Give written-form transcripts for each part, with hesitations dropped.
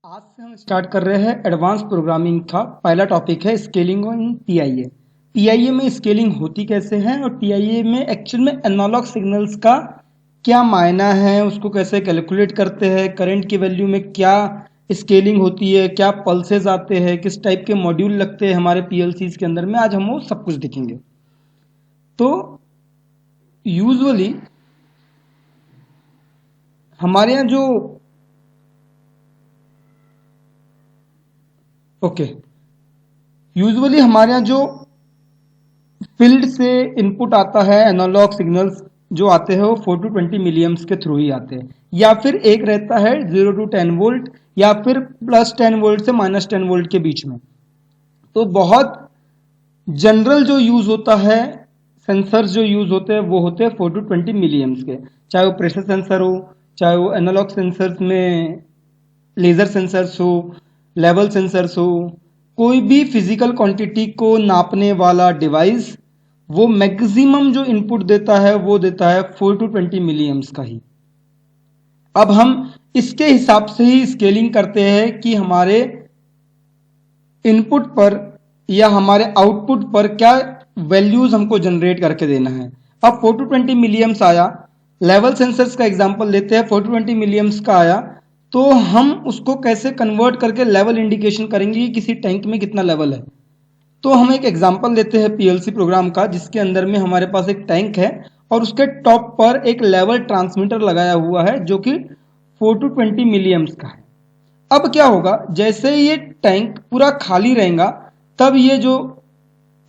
आज से हम स्टार्ट कर रहे हैं एडवांस प्रोग्रामिंग का पहला टॉपिक है स्केलिंग इन टीआईए। टीआईए में स्केलिंग होती कैसे है और टीआईए में एक्चुअल में एनालॉग सिग्नल्स का क्या मायना है, उसको कैसे कैलकुलेट करते हैं, करंट की वैल्यू में क्या स्केलिंग होती है, क्या पल्सेस आते हैं, किस टाइप के मॉड्यूल लगते हैं हमारे पीएलसीज के अंदर में, आज हम वो सब कुछ देखेंगे। तो यूजुअली हमारे यहाँ जो यूजुअली हमारे यहाँ जो फील्ड से इनपुट आता है, एनालॉग सिग्नल्स जो आते हैं वो 4 to 20 मिलियम्स के थ्रू ही आते हैं, या फिर एक रहता है 0 to 10 वोल्ट या फिर +10 वोल्ट से -10 वोल्ट के बीच में। तो बहुत जनरल जो यूज होता है, सेंसर्स जो यूज होते हैं वो होते हैं 4 to 20 मिलियम्स के, चाहे वो प्रेशर सेंसर हो, चाहे वो एनालॉग सेंसर्स में लेजर सेंसर्स हो, लेवल सेंसर्स हो, कोई भी फिजिकल क्वांटिटी को नापने वाला डिवाइस, वो मैक्सिमम जो इनपुट देता है वो देता है 4 to 20 मिलियम्स का ही। अब हम इसके हिसाब से ही स्केलिंग करते हैं कि हमारे इनपुट पर या हमारे आउटपुट पर क्या वैल्यूज हमको जनरेट करके देना है। अब 4 to 20 मिलियम्स आया, लेवल सेंसर्स का एग्जांपल लेते हैं, 4 to 20 मिलियम्स का आया, तो हम उसको कैसे कन्वर्ट करके लेवल इंडिकेशन करेंगे कि किसी टैंक में कितना लेवल है। तो हम एक एग्जांपल लेते हैं पीएलसी प्रोग्राम का, जिसके अंदर में हमारे पास एक टैंक है और उसके टॉप पर एक लेवल ट्रांसमीटर लगाया हुआ है जो कि 4 to 20 मिलियम्स का है। अब क्या होगा, जैसे ये टैंक पूरा खाली रहेगा तब ये जो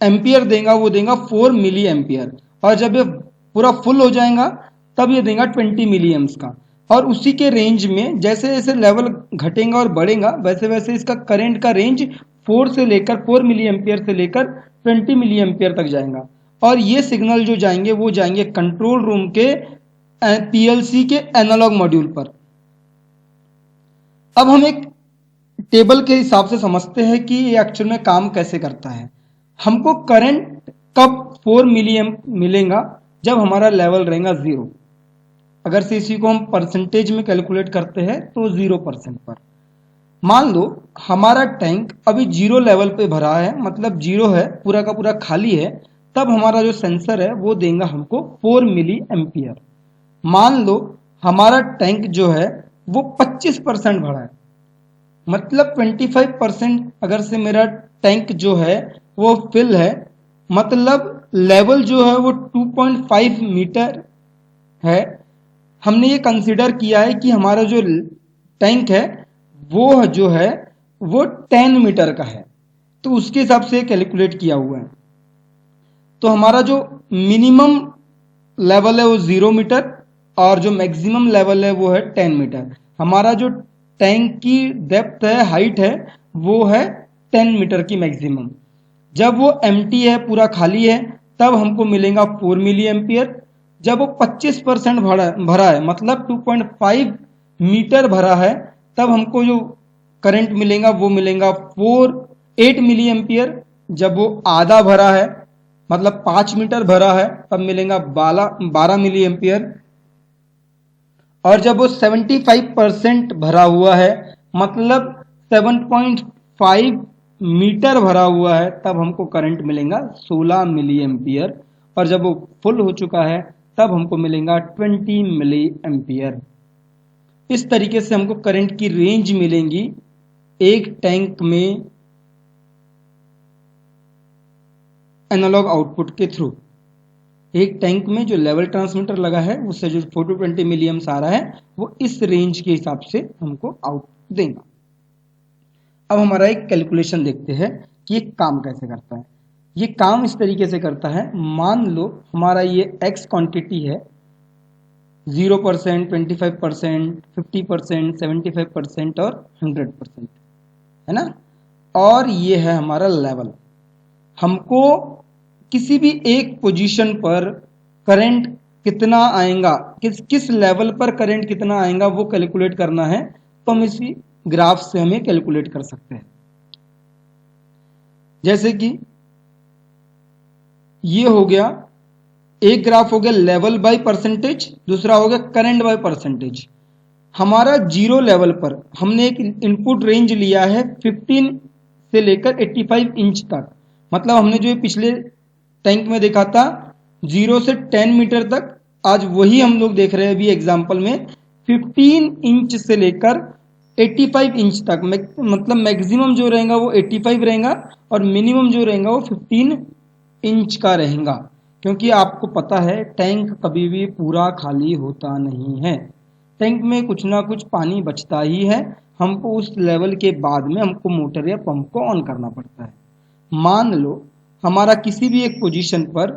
एम्पियर देगा वो देगा 4 मिली एम्पियर, और जब ये पूरा फुल हो जाएगा तब ये देगा 20 मिलियम्स का। और उसी के रेंज में जैसे जैसे लेवल घटेगा और बढ़ेगा वैसे वैसे इसका करंट का रेंज 4 मिली एम्पियर से लेकर 20 मिली एम्पियर तक जाएगा। और ये सिग्नल जो जाएंगे वो जाएंगे कंट्रोल रूम के पीएलसी के एनालॉग मॉड्यूल पर। अब हम एक टेबल के हिसाब से समझते हैं कि ये एक्चुअल में काम कैसे करता है। हमको करंट कब 4 मिली एम्प मिलेगा, जब हमारा लेवल रहेगा 0। अगर से इसी को हम परसेंटेज में कैलकुलेट करते हैं तो 0% पर। मान लो हमारा टैंक अभी 0 लेवल पे भरा है, मतलब 0 है, पूरा का पूरा खाली है, तब हमारा जो सेंसर है वो देगा हमको 4 मिली एम्पियर। मान लो हमारा टैंक जो है वो 25% भरा है, मतलब 25% अगर से मेरा टैंक जो है वो फिल है, मतलब लेवल जो है वो 2.5 मीटर है। हमने ये कंसीडर किया है कि हमारा जो टैंक है वो जो है वो 10 मीटर का है, तो उसके हिसाब से कैलकुलेट किया हुआ है। तो हमारा जो मिनिमम लेवल है वो 0 मीटर और जो मैक्सिमम लेवल है वो है 10 मीटर। हमारा जो टैंक की डेप्थ है, हाइट है, वो है 10 मीटर की मैक्सिमम। जब वो एम्प्टी है, पूरा खाली है, तब हमको मिलेगा 4 मिली एम्पियर। जब वो 25% भरा है, मतलब 2.5 मीटर भरा है, तब हमको जो करंट मिलेगा वो मिलेगा 8 मिली एम्पियर। जब वो आधा भरा है, मतलब 5 मीटर भरा है, तब मिलेगा 12 मिली एम्पियर। और जब वो 75% भरा हुआ है, मतलब 7.5 मीटर भरा हुआ है, तब हमको करंट मिलेगा 16 मिली एम्पियर। और जब वो फुल हो चुका है तब हमको मिलेगा 20 मिली एम्पियर। इस तरीके से हमको करंट की रेंज मिलेंगी एक टैंक में एनालॉग आउटपुट के थ्रू। एक टैंक में जो लेवल ट्रांसमीटर लगा है उससे जो 4 to 20 मिलियम्स आ रहा है वो इस रेंज के हिसाब से हमको आउटपुट देगा। अब हमारा एक कैलकुलेशन देखते हैं कि ये काम कैसे करता है। ये काम इस तरीके से करता है, मान लो हमारा ये x क्वांटिटी है, 0%, 25%, 50%, 75% और 100%, है ना। और ये है हमारा लेवल। हमको किसी भी एक पोजीशन पर करंट कितना आएगा, किस लेवल पर करंट कितना आएगा वो कैलकुलेट करना है। तो हम इसी ग्राफ से हमें कैलकुलेट कर सकते हैं। जैसे कि ये हो गया, एक ग्राफ हो गया लेवल बाय परसेंटेज, दूसरा हो गया करंट बाय परसेंटेज। हमारा जीरो लेवल पर हमने एक इनपुट रेंज लिया है 15 से लेकर 85 इंच तक। मतलब हमने जो पिछले टैंक में देखा था 0 से 10 मीटर तक, आज वही हम लोग देख रहे हैं अभी एग्जांपल में 15 इंच से लेकर 85 इंच तक। मतलब मैक्सिमम जो रहेगा वो 85 रहेगा और मिनिमम जो रहेगा वो 15 इंच का रहेगा। क्योंकि आपको पता है टैंक कभी भी पूरा खाली होता नहीं है, टैंक में कुछ ना कुछ पानी बचता ही है। हमको उस लेवल के बाद में हमको मोटर या पंप को ऑन करना पड़ता है। मान लो हमारा किसी भी एक पोजीशन पर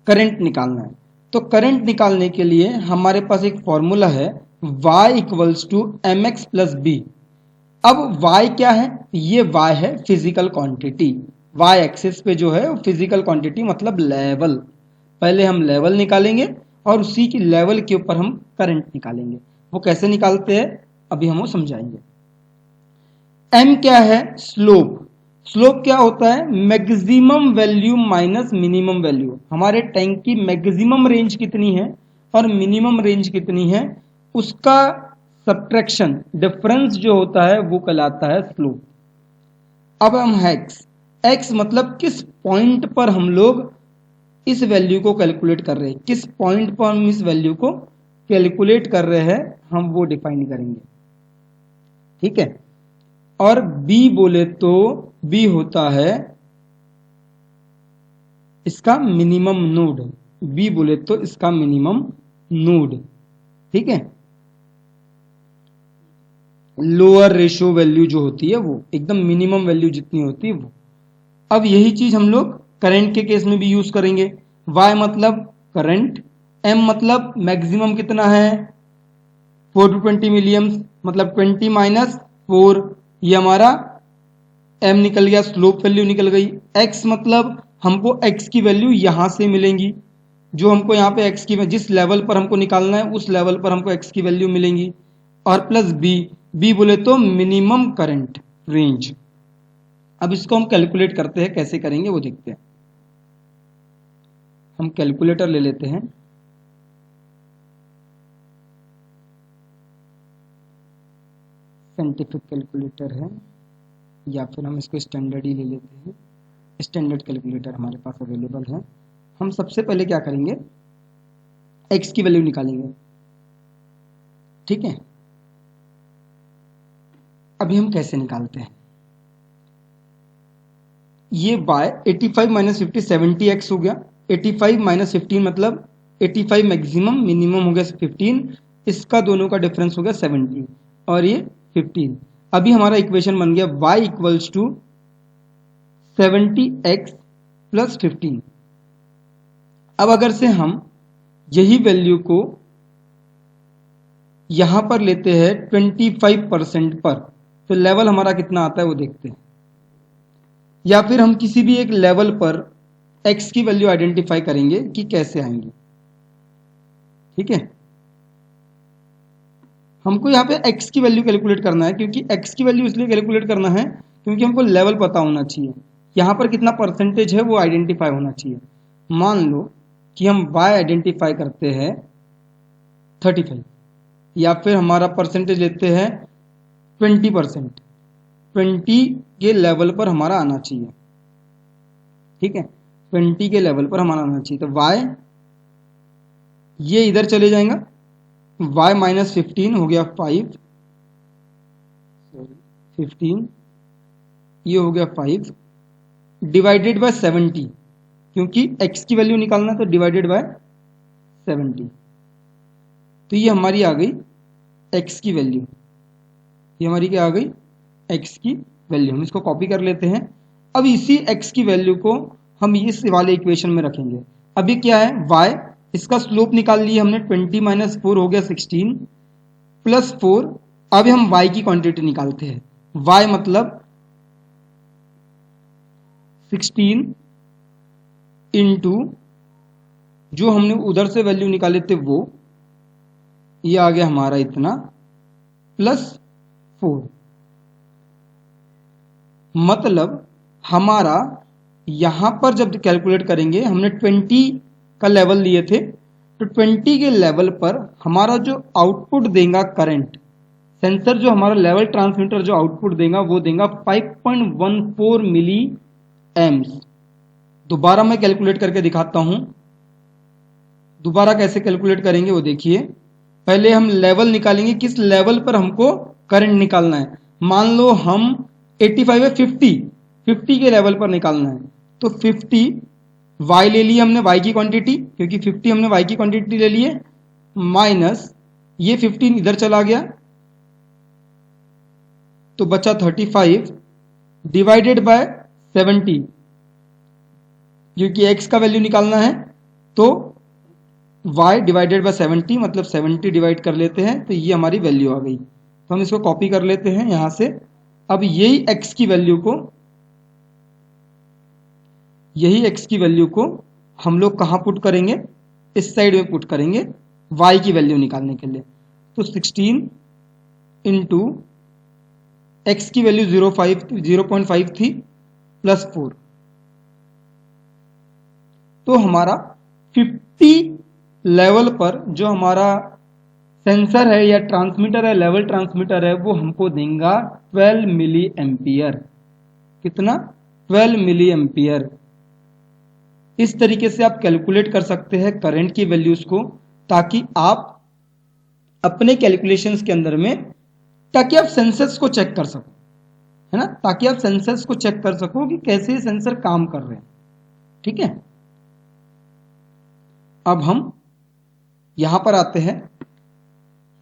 करंट निकालना है, तो करंट निकालने के लिए हमारे पास एक फॉर्मूला है y equals to M X plus B. अब y क्या है? ये y है फिजिकल क्वांटिटी। y एक्सिस पे जो है फिजिकल क्वांटिटी मतलब लेवल। पहले हम लेवल निकालेंगे और उसी की लेवल के ऊपर हम करंट निकालेंगे। वो कैसे निकालते हैं अभी हम वो समझाएंगे। m क्या है? स्लोप। स्लोप क्या होता है? Maximum value minus minimum value. हमारे टैंक की मैक्सिमम रेंज कितनी है और मिनिमम रेंज कितनी है, उसका सब्ट्रैक्शन डिफरेंस जो होता है वो कहलाता है स्लोप। अब हम एक्स मतलब किस पॉइंट पर हम लोग इस वैल्यू को कैलकुलेट कर रहे हैं, किस पॉइंट पर हम इस वैल्यू को कैलकुलेट कर रहे हैं हम वो डिफाइन करेंगे। ठीक है। और बी बोले तो बी होता है इसका मिनिमम नोड। बी बोले तो इसका मिनिमम नोड। ठीक है। लोअर रेशियो वैल्यू जो होती है वो एकदम मिनिमम वैल्यू जितनी होती है वो। अब यही चीज हम लोग करंट के केस में भी यूज करेंगे। Y मतलब करंट, M मतलब मैक्सिमम कितना है 420 मिलियम्स, मतलब 20 माइनस 4, ये हमारा M निकल गया, स्लोप वैल्यू निकल गई। X मतलब हमको X की वैल्यू यहां से मिलेंगी, जो हमको यहाँ पे X की जिस लेवल पर हमको निकालना है उस लेवल पर हमको X की वैल्यू मिलेंगी। और प्लस B बोले तो मिनिमम करंट रेंज। अब इसको हम कैलकुलेट करते हैं, कैसे करेंगे वो देखते हैं। हम कैलकुलेटर ले लेते हैं। साइंटिफिक कैलकुलेटर है या फिर हम इसको स्टैंडर्ड ही ले लेते हैं। स्टैंडर्ड कैलकुलेटर हमारे पास अवेलेबल है। हम सबसे पहले क्या करेंगे, एक्स की वैल्यू निकालेंगे। ठीक है। अभी हम कैसे निकालते हैं, ये y 85 माइनस 50 70x हो गया। 85 माइनस 15 मतलब 85 मैक्सिमम, मिनिमम हो गया 15, इसका दोनों का डिफरेंस हो गया 70 और ये 15। अभी हमारा इक्वेशन बन गया y equals to 70x plus 15। अब अगर से हम यही वैल्यू को यहां पर लेते हैं 25% पर, तो लेवल हमारा कितना आता है वो देखते हैं। या फिर हम किसी भी एक लेवल पर x की वैल्यू आइडेंटिफाई करेंगे कि कैसे आएंगी। ठीक है। हमको यहाँ पे x की वैल्यू कैलकुलेट करना है, क्योंकि x की वैल्यू इसलिए कैलकुलेट करना है क्योंकि हमको लेवल पता होना चाहिए, यहाँ पर कितना परसेंटेज है वो आइडेंटिफाई होना चाहिए। मान लो कि हम y आइडेंटिफाई करते हैं 35, या फिर हमारा परसेंटेज लेते हैं 20%। 20 के लेवल पर हमारा आना चाहिए। ठीक है। 20 के लेवल पर हमारा आना चाहिए, तो y ये इधर चले जाएगा, y माइनस 15 हो गया 15, ये हो गया 5 डिवाइडेड बाय 70, क्योंकि x की वैल्यू निकालना तो डिवाइडेड बाय 70। तो ये हमारी आ गई x की वैल्यू, ये हमारी क्या आ गई x की वैल्यू। हम इसको कॉपी कर लेते हैं। अब इसी x की वैल्यू को हम इस वाले इक्वेशन में रखेंगे। अभी क्या है y, इसका स्लोप निकाल लिया हमने, 20 माइनस 4 हो गया 16 प्लस 4। अब हम y की क्वांटिटी निकालते हैं। y मतलब 16 इंटू जो हमने उधर से वैल्यू निकाले थे वो, ये आ गया हमारा इतना प्लस 4। मतलब हमारा यहां पर जब कैलकुलेट करेंगे, हमने 20 का लेवल लिए थे, तो 20 के लेवल पर हमारा जो आउटपुट देगा करंट, सेंसर जो हमारा लेवल ट्रांसमीटर जो आउटपुट देगा वो देगा 5.14 मिली एम्स। दोबारा मैं कैलकुलेट करके दिखाता हूं। दोबारा कैसे कैलकुलेट करेंगे वो देखिए। पहले हम लेवल निकालेंगे, किस लेवल पर हमको करंट निकालना है। मान लो हम 85 है, 50 के लेवल पर निकालना है। तो 50 y ले लिए हमने, y की क्वांटिटी, क्योंकि 50 हमने y की क्वांटिटी ले लिए, माइनस ये 15 इधर चला गया तो बचा 35 डिवाइडेड बाय 70, क्योंकि x का वैल्यू निकालना है तो y डिवाइडेड बाय 70 मतलब 70 डिवाइड कर लेते हैं तो ये हमारी वैल्यू आ गई। तो हम इसको कॉपी कर लेते हैं यहां से। अब यही x की वैल्यू को हम लोग कहां पुट करेंगे, इस साइड में पुट करेंगे y की वैल्यू निकालने के लिए। तो 16 इंटू x की वैल्यू 0.5 थी प्लस 4, तो हमारा 50 लेवल पर जो हमारा सेंसर है या ट्रांसमीटर है, लेवल ट्रांसमीटर है, वो हमको देगा 12 मिली एम्पियर। कितना? 12 मिली एम्पियर। इस तरीके से आप कैलकुलेट कर सकते हैं करंट की वैल्यूज को, ताकि आप अपने कैलकुलेशंस के अंदर में, ताकि आप सेंसर्स को चेक कर सको, है ना, ताकि आप सेंसर्स को चेक कर सको कि कैसे सेंसर काम कर रहे हैं। ठीक है, अब हम यहां पर आते हैं।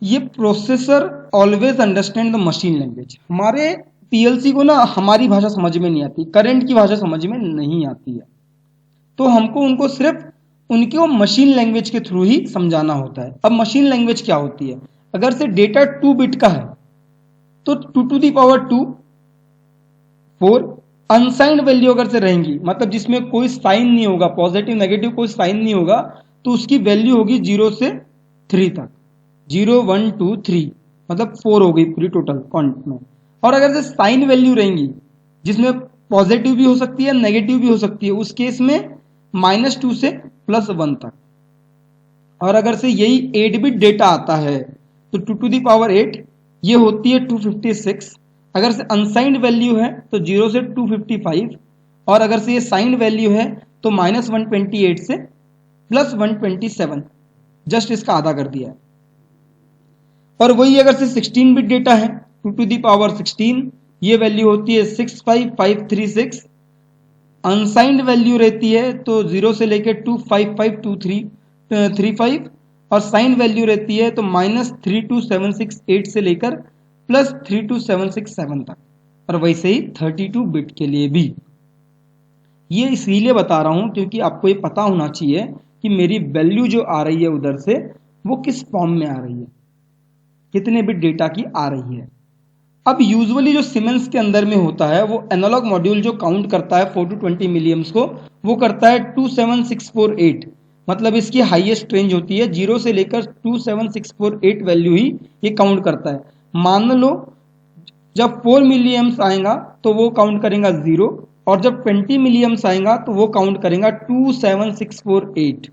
ये processor always understand the machine language. हमारे पीएलसी को ना हमारी भाषा समझ में नहीं आती, करंट की भाषा समझ में नहीं आती है, तो हमको उनको सिर्फ उनकी वो मशीन लैंग्वेज के थ्रू ही समझाना होता है। अब मशीन लैंग्वेज क्या होती है? अगर से डेटा 2 बिट का है तो 2 to the power 2 4 unsigned value अगर से रहेंगी, मतलब जिसमें कोई साइन नहीं होगा, पॉजिटिव नेगेटिव कोई साइन नहीं होगा, तो उसकी वैल्यू होगी 0 से 3 तक। 0 1 2 3 मतलब 4 हो गई पूरी टोटल काउंट में। और अगर से साइन वैल्यू रहेंगी जिसमें पॉजिटिव भी हो सकती है नेगेटिव भी हो सकती है, उस केस में -2 से +1 तक। और अगर से यही 8 बिट डेटा आता है तो 2 to the power 8 ये होती है 256। अगर से अनसाइंड वैल्यू है तो 0 से 255, और अगर से ये साइंड वैल्यू है तो -128 से +127, जस्ट इसका आधा कर दिया है। और वही अगर से 16 बिट डेटा है 2 to the power 16, ये वैल्यू होती है 65536। अनसाइंड वैल्यू रहती है तो 0 से लेकर 2552335, और साइन वैल्यू रहती है तो -32768 से लेकर +32767 तक। और वैसे ही 32 बिट के लिए भी। ये इसलिए बता रहा हूं क्योंकि आपको ये पता होना चाहिए कि मेरी वैल्यू जो आ रही है उधर से वो किस फॉर्म में आ रही है, कितने बिट डेटा की आ रही है। अब यूजुअली जो सीमेंस के अंदर में होता है वो एनालॉग मॉड्यूल जो काउंट करता है 4 to 20 मिलियम्स को, वो करता है 27648, मतलब इसकी हाईएस्ट रेंज होती है 0 से लेकर 27648 वैल्यू ही ये काउंट करता है। मान लो जब 4 मिलियम्स आएगा तो वो काउंट करेगा 0, और जब 20 मिलियम्स आएगा तो वो काउंट करेगा 27648।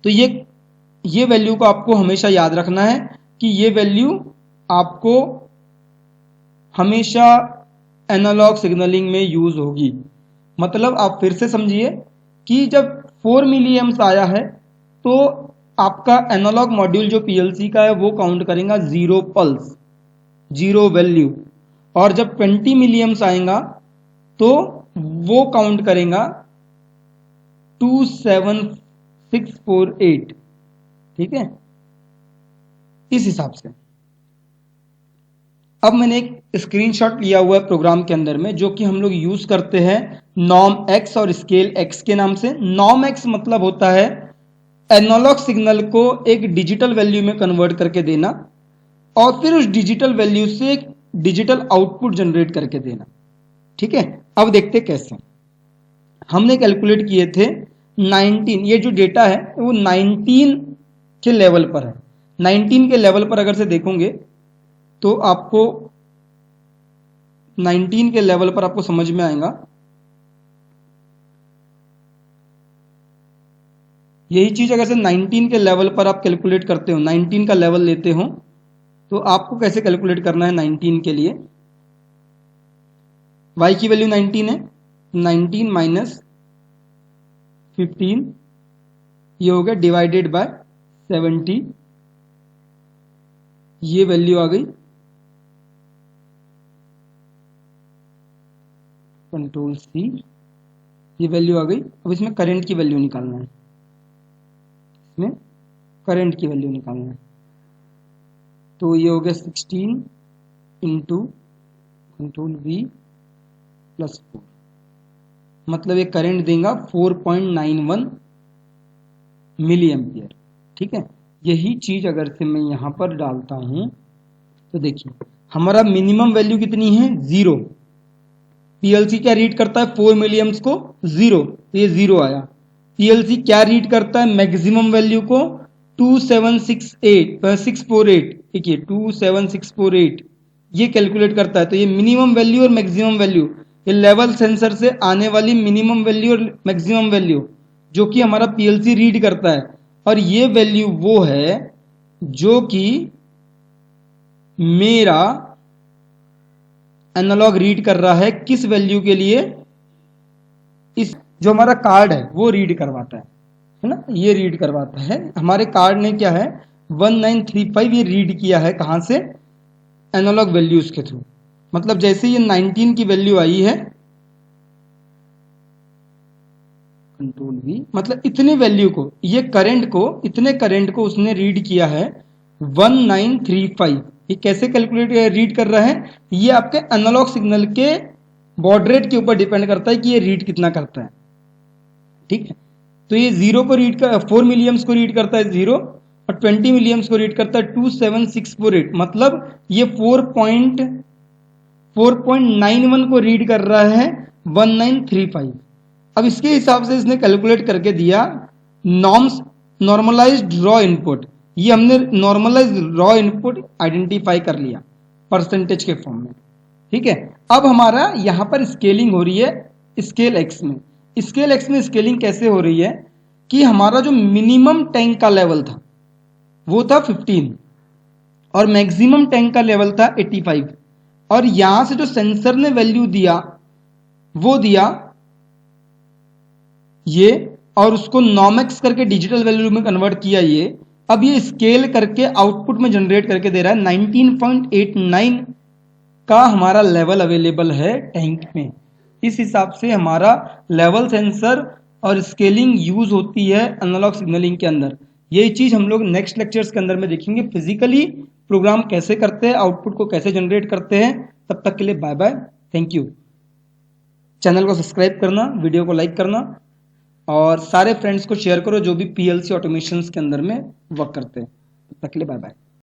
तो ये वैल्यू को आपको हमेशा याद रखना है कि ये वैल्यू आपको हमेशा एनालॉग सिग्नलिंग में यूज होगी। मतलब आप फिर से समझिए कि जब 4 मिलियम्स आया है तो आपका एनालॉग मॉड्यूल जो पीएलसी का है वो काउंट करेगा 0 पल्स, 0 वैल्यू, और जब 20 मिलियम्स आएगा तो वो काउंट करेगा 27648। ठीक है, इस हिसाब से। अब मैंने एक स्क्रीनशॉट लिया हुआ है प्रोग्राम के अंदर में, जो कि हम लोग यूज करते हैं नॉर्म एक्स और स्केल एक्स के नाम से। नॉर्म एक्स मतलब होता है एनालॉग सिग्नल को एक डिजिटल वैल्यू में कन्वर्ट करके देना, और फिर उस डिजिटल वैल्यू से एक डिजिटल आउटपुट जनरेट करके देना। ठीक है, अब देखते कैसे। हमने कैलकुलेट किए थे 19, ये जो डेटा है वो 19 के लेवल पर है। 19 के लेवल पर अगर से देखोगे तो आपको 19 के लेवल पर आपको समझ में आएगा यही चीज अगर से 19 के लेवल पर आप कैलकुलेट करते हो, 19 का लेवल लेते हो, तो आपको कैसे कैलकुलेट करना है 19 के लिए? y की वैल्यू 19 है, 19 माइनस 15 ये हो गया डिवाइडेड बाय 70, ये वैल्यू आ गई। कंट्रोल सी, ये वैल्यू आ गई। अब इसमें करंट की वैल्यू निकालना है, इसमें करंट की वैल्यू निकालना है। तो ये हो गया 16 इंटू कंट्रोल वी प्लस 4, मतलब ये करंट देगा 4.91 मिली एम्पियर। ठीक है, यही चीज अगर से मैं यहां पर डालता हूं तो देखिए हमारा मिनिमम वैल्यू कितनी है? 0। पीएलसी क्या रीड करता है 4 मिली एम्प्स को? 0, तो ये 0 आया। पीएलसी क्या रीड करता है मैक्सिमम वैल्यू को? 648, देखिए 27648 ये कैलकुलेट करता है। तो ये मिनिमम वैल्यू और मैक्सिमम वैल्यू, ये लेवल सेंसर से आने वाली मिनिमम वैल्यू और मैक्सिमम वैल्यू जो कि हमारा पीएलसी रीड करता है। और ये वैल्यू वो है जो कि मेरा एनालॉग रीड कर रहा है। किस वैल्यू के लिए? इस जो हमारा कार्ड है वो रीड करवाता है ना, ये रीड करवाता है। हमारे कार्ड ने क्या है 1935 ये रीड किया है, कहां से? एनालॉग वैल्यूज के थ्रू। मतलब जैसे ये 19 की वैल्यू आई है, कंट्रोल वी, मतलब इतने वैल्यू को, ये करंट को, इतने करंट को उसने रीड किया है 1935। ये कैसे कैलकुलेट रीड कर रहा है? ये आपके एनालॉग सिग्नल के बॉड रेट के ऊपर डिपेंड करता है कि ये रीड कितना करता है। ठीक है, तो ये 0 को रीड कर 4 मिलियम्स को रीड करता है 0, और 20 मिलियम्स को रीड करता है 27648। मतलब ये 4.91 को रीड कर रहा है 1935। अब इसके हिसाब से इसने कैलकुलेट करके दिया नॉर्मलाइज्ड रॉ इनपुट। ये हमने नॉर्मलाइज्ड रॉ इनपुट आइडेंटिफाई कर लिया परसेंटेज के फॉर्म में। ठीक है, अब हमारा यहां पर स्केलिंग हो रही है स्केल एक्स में। स्केल एक्स में स्केलिंग कैसे हो रही है कि हमारा जो मिनिमम टैंक का लेवल था वो था 15 और मैक्सिमम टैंक का लेवल था 85, और यहां से जो सेंसर ने वैल्यू दिया वो दिया ये, और उसको नॉमेक्स करके डिजिटल वैल्यू में कन्वर्ट किया ये। अब ये स्केल करके आउटपुट में जनरेट करके दे रहा है 19.89 का हमारा लेवल अवेलेबल है टैंक में। इस हिसाब से हमारा लेवल सेंसर और स्केलिंग यूज होती है एनालॉग सिग्नलिंग के अंदर। यही चीज हम लोग नेक्स्ट लेक्चर्स के अंदर में देखेंगे, फिजिकली प्रोग्राम कैसे करते हैं, आउटपुट को कैसे जनरेट करते हैं। तब तक के लिए bye bye, thank you. Channel को सब्सक्राइब करना, वीडियो को लाइक करना और सारे फ्रेंड्स को शेयर करो जो भी पीएलसी ऑटोमेशन के अंदर में वर्क करते हैं। तब तक के लिए बाय बाय।